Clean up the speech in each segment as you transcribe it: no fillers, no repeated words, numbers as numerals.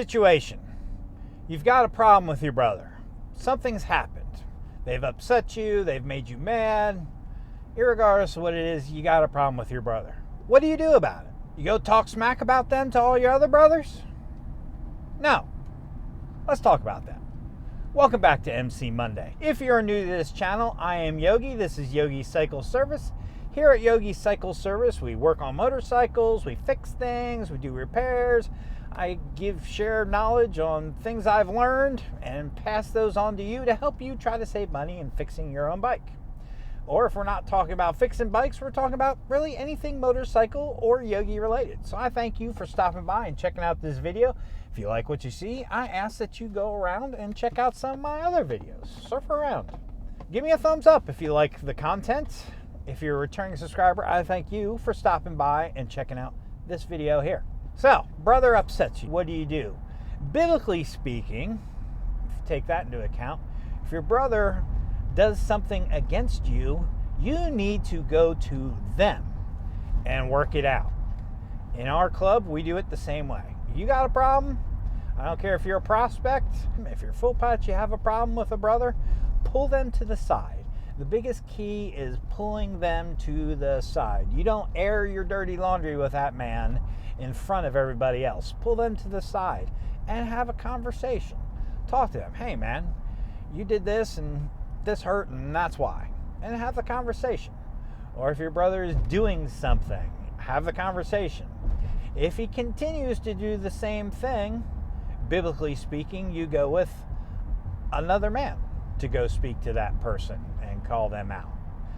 situation. You've got a problem with your brother. Something's happened. They've upset you. They've made you mad. Irregardless of what it is, you got a problem with your brother. What do you do about it? You go talk smack about them to all your other brothers? No. Let's talk about that. Welcome back to MC Monday. If you're new to this channel, I am Yogi. This is Yogi Cycle Service. Here at Yogi Cycle Service, we work on motorcycles, we fix things, we do repairs. I share knowledge on things I've learned and pass those on to you to help you try to save money in fixing your own bike. Or if we're not talking about fixing bikes, we're talking about really anything motorcycle or Yogi related. So I thank you for stopping by and checking out this video. If you like what you see, I ask that you go around and check out some of my other videos. Surf around. Give me a thumbs up if you like the content. If you're a returning subscriber, I thank you for stopping by and checking out this video here. So, brother upsets you. What do? Biblically speaking, if you take that into account, if your brother does something against you, you need to go to them and work it out. In our club, we do it the same way. You got a problem? I don't care if you're a prospect. If you're full patch, you have a problem with a brother, pull them to the side. The biggest key is pulling them to the side. You don't air your dirty laundry with that man in front of everybody else. Pull them to the side and have a conversation. Talk to them. Hey man, you did this and this hurt and that's why. And have the conversation. Or if your brother is doing something, have the conversation. If he continues to do the same thing, biblically speaking, you go with another man to go speak to that person and call them out.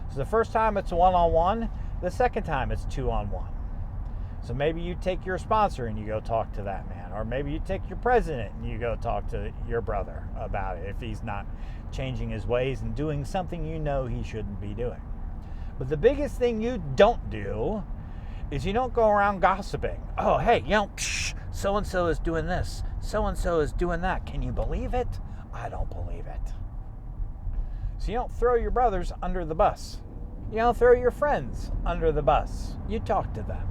So the first time it's one-on-one, the second time it's two-on-one. So maybe you take your sponsor and you go talk to that man, or maybe you take your president and you go talk to your brother about it if he's not changing his ways and doing something you know he shouldn't be doing. But the biggest thing you don't do is you don't go around gossiping. Oh, hey, so-and-so is doing this, so-and-so is doing that. Can you believe it? I don't believe it. So you don't throw your brothers under the bus. You don't throw your friends under the bus. You talk to them.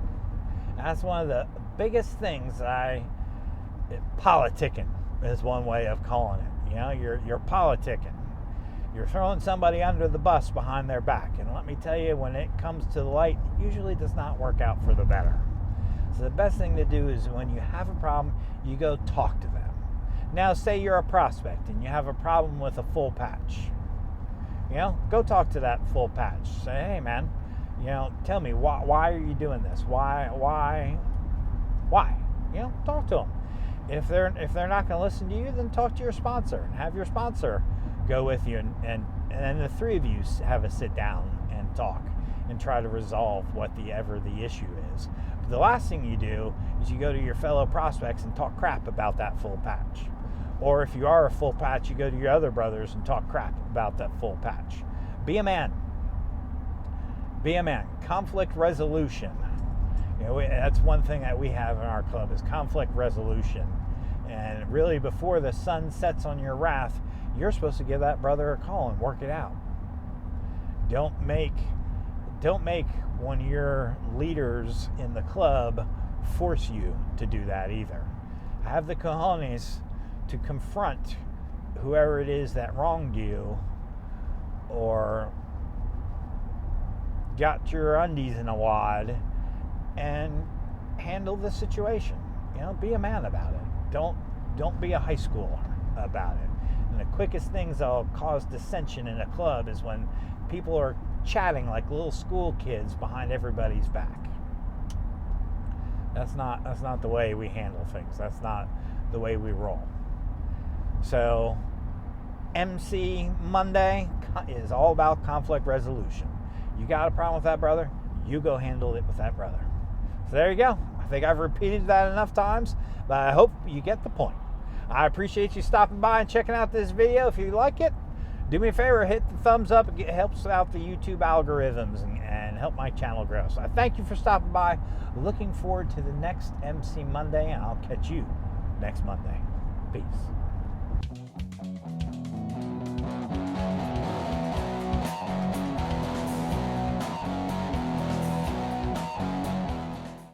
That's one of the biggest things politicking is one way of calling it. You know, you're politicking. You're throwing somebody under the bus behind their back. And let me tell you, when it comes to the light, it usually does not work out for the better. So the best thing to do is when you have a problem, you go talk to them. Now, say you're a prospect and you have a problem with a full patch. You know, go talk to that full patch. Say, hey man, you know, tell me why are you doing this? Why? You know, talk to them. If they're not going to listen to you, then talk to your sponsor and have your sponsor go with you and then the three of you have a sit down and talk and try to resolve whatever the issue is. But the last thing you do is you go to your fellow prospects and talk crap about that full patch. Or if you are a full patch, you go to your other brothers and talk crap about that full patch. Be a man. Be a man. Conflict resolution. You know, that's one thing that we have in our club is conflict resolution. And really, before the sun sets on your wrath, you're supposed to give that brother a call and work it out. Don't make one of your leaders in the club force you to do that either. Have the cojones to confront whoever it is that wronged you or got your undies in a wad and handle the situation. You know, be a man about it. Don't be a high schooler about it. And the quickest things that'll cause dissension in a club is when people are chatting like little school kids behind everybody's back. That's not the way we handle things. That's not the way we roll. So, MC Monday is all about conflict resolution. You got a problem with that brother, you go handle it with that brother. So there you go. I think I've repeated that enough times, but I hope you get the point. I appreciate you stopping by and checking out this video. If you like it, do me a favor, hit the thumbs up. It helps out the YouTube algorithms and help my channel grow. So I thank you for stopping by. Looking forward to the next MC Monday, and I'll catch you next Monday. Peace.